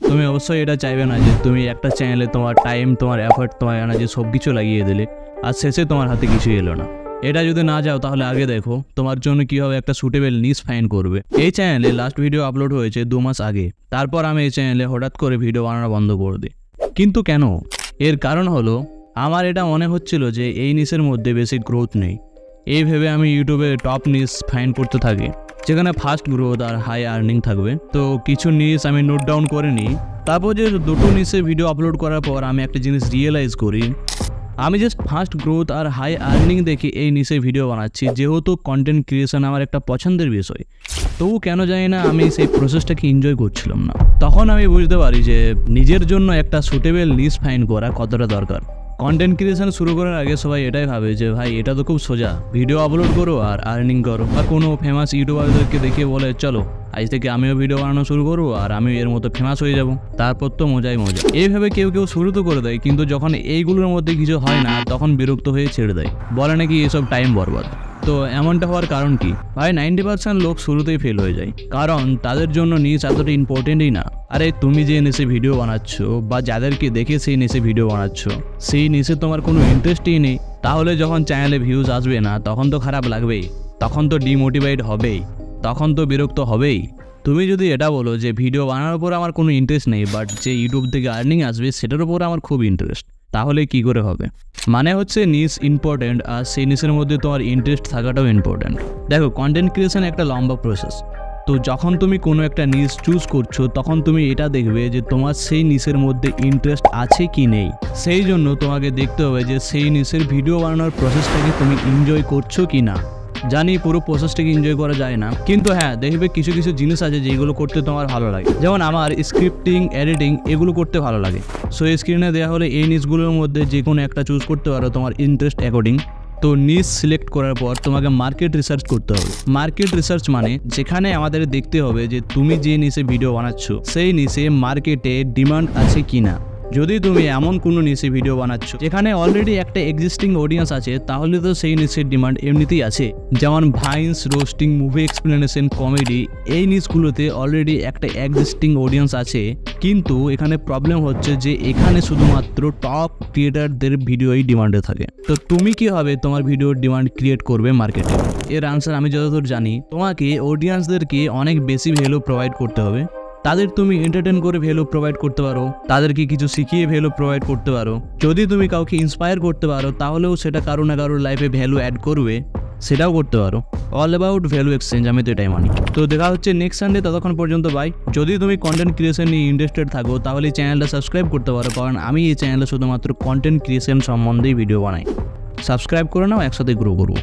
তুমি অবশ্যই এটা চাইবে না যে তুমি একটা চ্যানেলে তোমার টাইম, তোমার এফর্ট, তোমার এনার্জি সব কিছু লাগিয়ে দিলে আর শেষে তোমার হাতে কিছুই এলো না। এটা যদি না যাও তাহলে আগে দেখো তোমার জন্য কীভাবে একটা সুটেবল নিশ ফাইন্ড করবে। এই চ্যানেলে লাস্ট ভিডিও আপলোড হয়েছে 2 মাস আগে, তারপর আমি এই চ্যানেলে হঠাৎ করে ভিডিও বানানো বন্ধ করে দিই। কিন্তু কেন? এর কারণ হলো আমার এটা মনে হচ্ছিল যে এই নিশের মধ্যে বেশি গ্রোথ নেই। এই ভেবে আমি ইউটিউবে টপ নিশ ফাইন্ড করতে থাকি যেখানে ফাস্ট গ্রোথ আর হাই আর্নিং থাকবে। তো কিছু নিশ আমি নোট ডাউন করে নিই। তারপর যে দুটো নিশে ভিডিও আপলোড করার পর আমি একটা জিনিস রিয়েলাইজ করি, আমি জাস্ট ফাস্ট গ্রোথ আর হাই আর্নিং দেখে এই নিশে ভিডিও বানাচ্ছি। যেহেতু কন্টেন্ট ক্রিয়েশন আমার একটা পছন্দের বিষয়, তবু কেন জানি না আমি সেই প্রসেসটাকে এনজয় করছিলাম না। তখন আমি বুঝতে পারি যে নিজের জন্য একটা সুটেবল নিশ ফাইন্ড করা কতটা দরকার। কন্টেন্ট ক্রিয়েশন শুরু করার আগে সবাই এটাই ভাবে যে ভাই এটা তো খুব সোজা, ভিডিও আপলোড করো আর আর্নিং করো। বা কোনো ফেমাস ইউটিউবারদেরকে দেখে বলে চলো আজ থেকে আমিও ভিডিও বানানো শুরু করবো আর আমিও এর মতো ফেমাস হয়ে যাব, তারপর তো মজাই মজা। এইভাবে কেউ কেউ শুরু তো করে দেয়, কিন্তু যখন এইগুলোর মধ্যে কিছু হয় না তখন বিরক্ত হয়ে ছেড়ে দেয়, বলে নাকি এসব টাইম বরবাদ। তো এমনটা হওয়ার কারণ কি ভাই? 90% লোক শুরুতেই ফেল হয়ে যায়, কারণ তাদের জন্য নিশ এতটা ইম্পর্টেন্টই না। আরে তুমি যে নিশে ভিডিও বানাচ্ছ বা যাদেরকে দেখে সেই নিশে ভিডিও বানাচ্ছ, সেই নিশে তোমার কোনো ইন্টারেস্টই নেই, তাহলে যখন চ্যানেলে ভিউজ আসবে না তখন তো খারাপ লাগবেই, তখন তো ডিমোটিভেট হবেই, তখন তো বিরক্ত হবেই। তুমি যদি এটা বলো যে ভিডিও বানানোর উপর আমার কোনো ইন্টারেস্ট নেই, বাট যে ইউটিউব থেকে আর্নিং আসবে সেটার উপর আমার খুব ইন্টারেস্ট, তাহলে কি করে হবে? মানে হচ্ছে নিশ ইম্পর্টেন্ট আর সেই নিশের মধ্যে তোমার ইন্টারেস্ট থাকাটাও ইম্পর্টেন্ট। দেখো কন্টেন্ট ক্রিয়েশন একটা লম্বা প্রসেস। তো যখন তুমি কোনো একটা নিশ চুজ করছো তখন তুমি এটা দেখবে যে তোমার সেই নিশের মধ্যে ইন্টারেস্ট আছে কি নেই। সেই জন্য তোমাকে দেখতে হবে যে সেই নিশের ভিডিও বানানোর প্রসেসটাকে তুমি এনজয় করছো কি না। জানি পুরো প্রসেসটাকে এনজয় করা যায় না, কিন্তু হ্যাঁ দেখবে কিছু কিছু জিনিস আছে যেগুলো করতে তোমার ভালো লাগে। যেমন আমার স্ক্রিপ্টিং, এডিটিং এগুলো করতে ভালো লাগে। সো স্ক্রিনে দেওয়া হলে এই নিশগুলোর মধ্যে যে কোনো একটা চুজ করতে পারো তোমার ইন্টারেস্ট অ্যাকর্ডিং। তো নিশ সিলেক্ট করার পর তোমাকে মার্কেট রিসার্চ করতে হবে। মার্কেট রিসার্চ মানে যেখানে আমাদের দেখতে হবে যে তুমি যে নিশে ভিডিও বানাচ্ছ সেই নিশে মার্কেটে ডিমান্ড আছে কি না। যদি তুমি এমন কোনো নিশে ভিডিও বানাচ্ছ যেখানে অলরেডি একটা এক্সিস্টিং অডিয়েন্স আছে, তাহলে তো সেই নিশের ডিমান্ড এমনিতেই আছে। যেমন vines, roasting, movie explanation, comedy, এই নিশগুলোতে অলরেডি একটা এক্সিস্টিং অডিয়েন্স আছে। কিন্তু এখানে প্রবলেম হচ্ছে যে এখানে শুধুমাত্র টপ ক্রিয়েটারদের ভিডিওই ডিমান্ডে থাকে। তো তুমি কীভাবে তোমার ভিডিওর ডিমান্ড ক্রিয়েট করবে মার্কেটে? এর আনসার আমি যতদূর জানি, তোমাকে অডিয়েন্সদেরকে অনেক বেশি ভ্যালু প্রোভাইড করতে হবে। তাদের তুমি এন্টারটেন করে ভ্যালু প্রোভাইড করতে পারো, তাদেরকে কিছু শিখিয়ে ভ্যালু প্রোভাইড করতে পারো। যদি তুমি কাউকে ইন্সপায়ার করতে পারো তাহলেও সেটা কারো না কারোর লাইফে ভ্যালু অ্যাড করবে, সেটাও করতে পারো। অল অ্যাবাউট ভ্যালু এক্সচেঞ্জ, আমি তো এটাই মানি। তো দেখা হচ্ছে নেক্সট সানডে, ততক্ষণ পর্যন্ত বাই। যদি তুমি কন্টেন্ট ক্রিয়েশন নিয়ে ইন্টারেস্টেড থাকো তাহলে চ্যানেলটা সাবস্ক্রাইব করতে পারো, কারণ আমি এই চ্যানেলে শুধুমাত্র কন্টেন্ট ক্রিয়েশন সম্বন্ধেই ভিডিও বানাই। সাবস্ক্রাইব করে নাও, একসাথে গ্রো করবো।